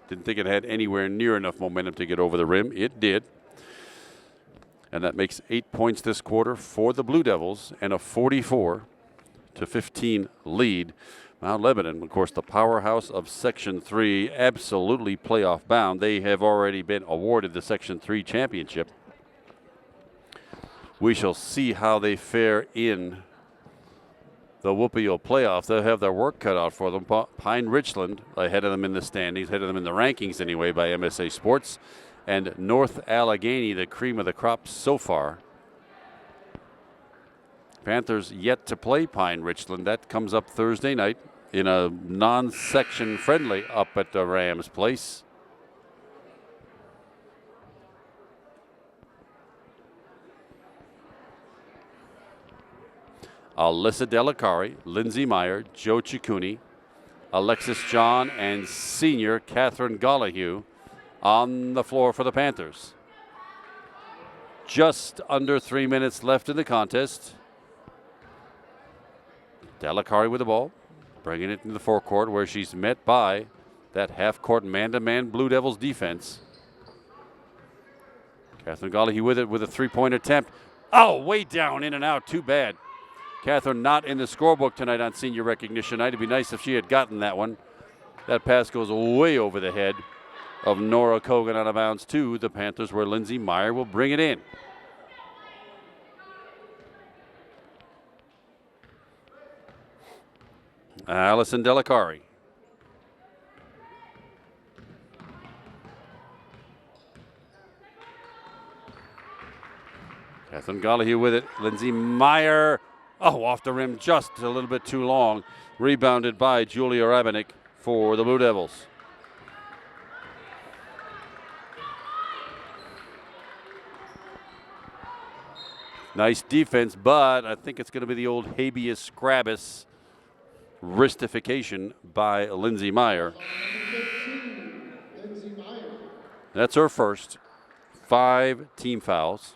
Didn't think it had anywhere near enough momentum to get over the rim. It did. And that makes 8 points this quarter for the Blue Devils and a 44-15 lead. Mount Lebanon, of course, the powerhouse of Section 3, absolutely playoff bound. They have already been awarded the Section 3 championship. We shall see how they fare in the Whoopio playoff. They'll have their work cut out for them. Pine Richland ahead of them in the standings, ahead of them in the rankings anyway by MSA Sports. And North Allegheny, the cream of the crop so far. Panthers yet to play Pine Richland. That comes up Thursday night in a non-section friendly up at the Rams Place. Alyssa Delacari, Lindsay Meyer, Joe Ciccuni, Alexis John, and senior Catherine Gollihue on the floor for the Panthers. Just under 3 minutes left in the contest. Delacari with the ball, bringing it into the forecourt where she's met by that half-court man-to-man Blue Devils defense. Catherine Gollihue with it with a three-point attempt. Oh, way down, in and out, too bad. Catherine not in the scorebook tonight on senior recognition night. It'd be nice if she had gotten that one. That pass goes way over the head of Nora Kogan out of bounds to the Panthers, where Lindsay Meyer will bring it in. Allison Delacari. Catherine Gollihue with it. Lindsay Meyer. Oh, off the rim just a little bit too long. Rebounded by Julia Rabenik for the Blue Devils. Nice defense, but I think it's going to be the old habeas corpus wristification by Lindsay Meyer. That's her first. 5 team fouls.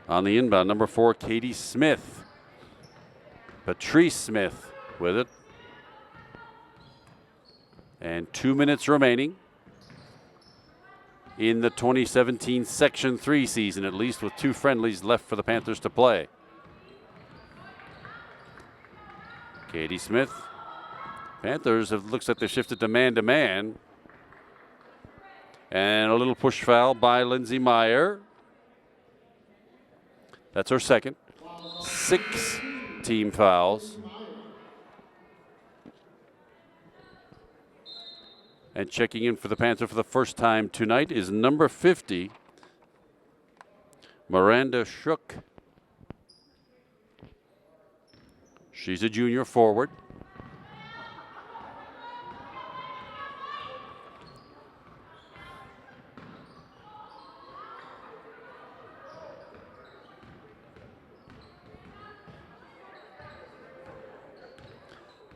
On the inbound, number 4, Katie Smith. Patrice Smith with it. And 2 minutes remaining in the 2017 Section 3 season, at least, with 2 friendlies left for the Panthers to play. Katie Smith. Panthers have looks like they've shifted to man-to-man. And a little push foul by Lindsay Meyer. That's her second. 6 team fouls. And checking in for the Panther for the first time tonight is number 50, Miranda Shook. She's a junior forward.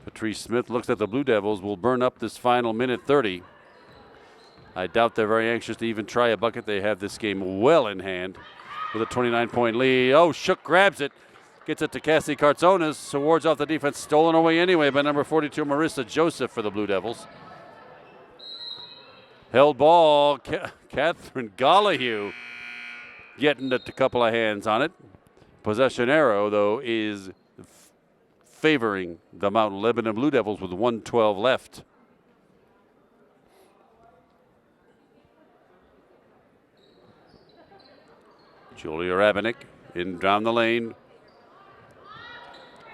Patrice Smith looks like the Blue Devils will burn up this final minute 30. I doubt they're very anxious to even try a bucket. They have this game well in hand with a 29-point lead. Oh, Shook grabs it. Gets it to Cassie Cartzonas. Wards off the defense. Stolen away anyway by number 42, Marissa Joseph for the Blue Devils. Held ball. Catherine Gollihue getting a couple of hands on it. Possession arrow, though, is favoring the Mount Lebanon Blue Devils with 1:12 left. Julia Rabenik in down the lane.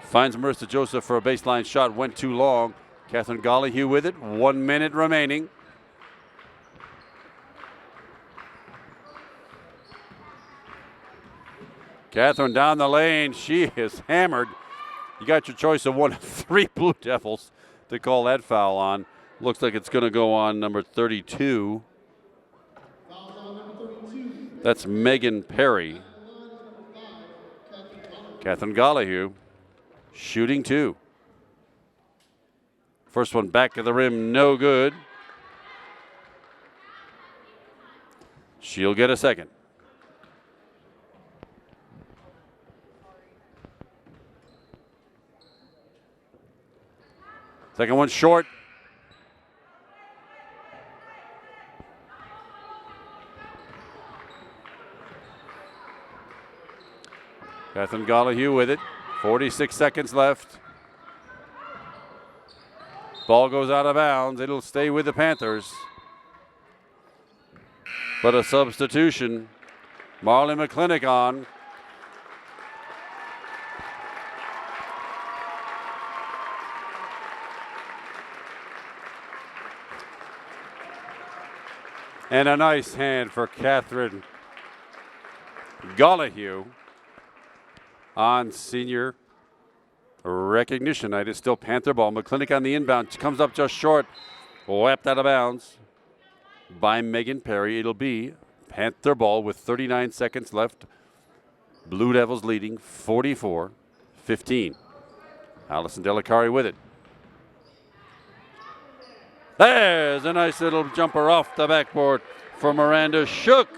Finds Marissa Joseph for a baseline shot. Went too long. Catherine Gollihue with it. 1 minute remaining. Catherine down the lane. She is hammered. You got your choice of one of 3 Blue Devils to call that foul on. Looks like it's going to go on number 32. That's Megan Perry. Catherine Gollihue shooting 2. First one back of the rim, no good. She'll get a second. Second one short. Catherine Gollihue with it. 46 seconds left. Ball goes out of bounds. It'll stay with the Panthers. But a substitution. Marley McClintock on. And a nice hand for Catherine Gollihue on senior recognition night. It's still Panther ball. McClintock on the inbound. Comes up just short. Whapped out of bounds by Megan Perry. It'll be Panther ball with 39 seconds left. Blue Devils leading 44-15. Allison Delicari with it. There's a nice little jumper off the backboard for Miranda Shook.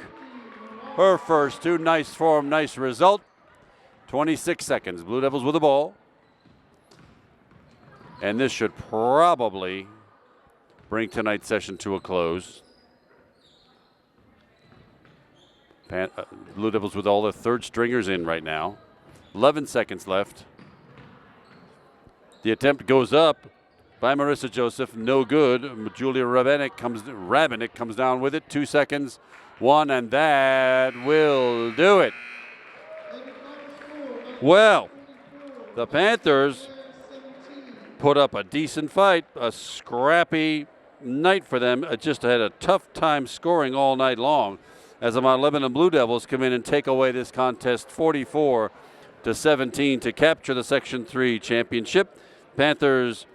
Her first two. Nice form, nice result. 26 seconds. Blue Devils with the ball. And this should probably bring tonight's session to a close. Blue Devils with all their third stringers in right now. 11 seconds left. The attempt goes up by Marissa Joseph. No good. Julia Rabenik comes down with it. 2 seconds. One, and that will do it. Well, the Panthers put up a decent fight, a scrappy night for them. Just had a tough time scoring all night long as the Mount Lebanon Blue Devils come in and take away this contest 44-17 to capture the Section 3 championship. Panthers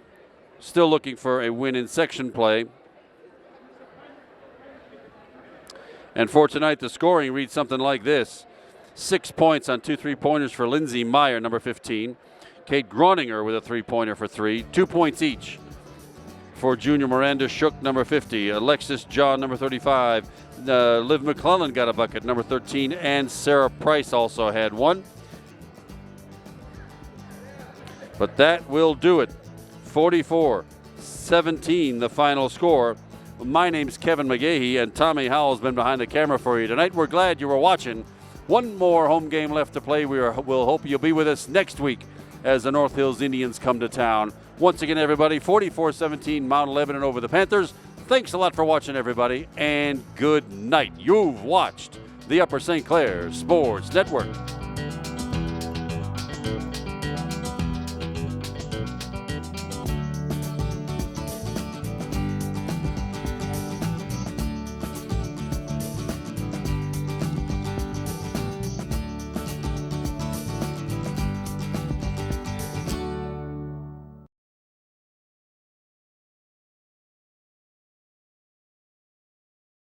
still looking for a win in section play. And for tonight, the scoring reads something like this. 6 points on 2 3-pointers for Lindsay Meyer, number 15. Kate Groninger with a 3-pointer for 3. 2 points each for junior Miranda Shook, number 50. Alexis John, number 35. Liv McClellan got a bucket, number 13. And Sarah Price also had one. But that will do it. 44-17, the final score. My name's Kevin McGahey, and Tommy Howell's been behind the camera for you tonight. We're glad you were watching. One more home game left to play. We'll hope you'll be with us next week as the North Hills Indians come to town. Once again, everybody, 44-17 Mount Lebanon over the Panthers. Thanks a lot for watching, everybody, and good night. You've watched the Upper St. Clair Sports Network.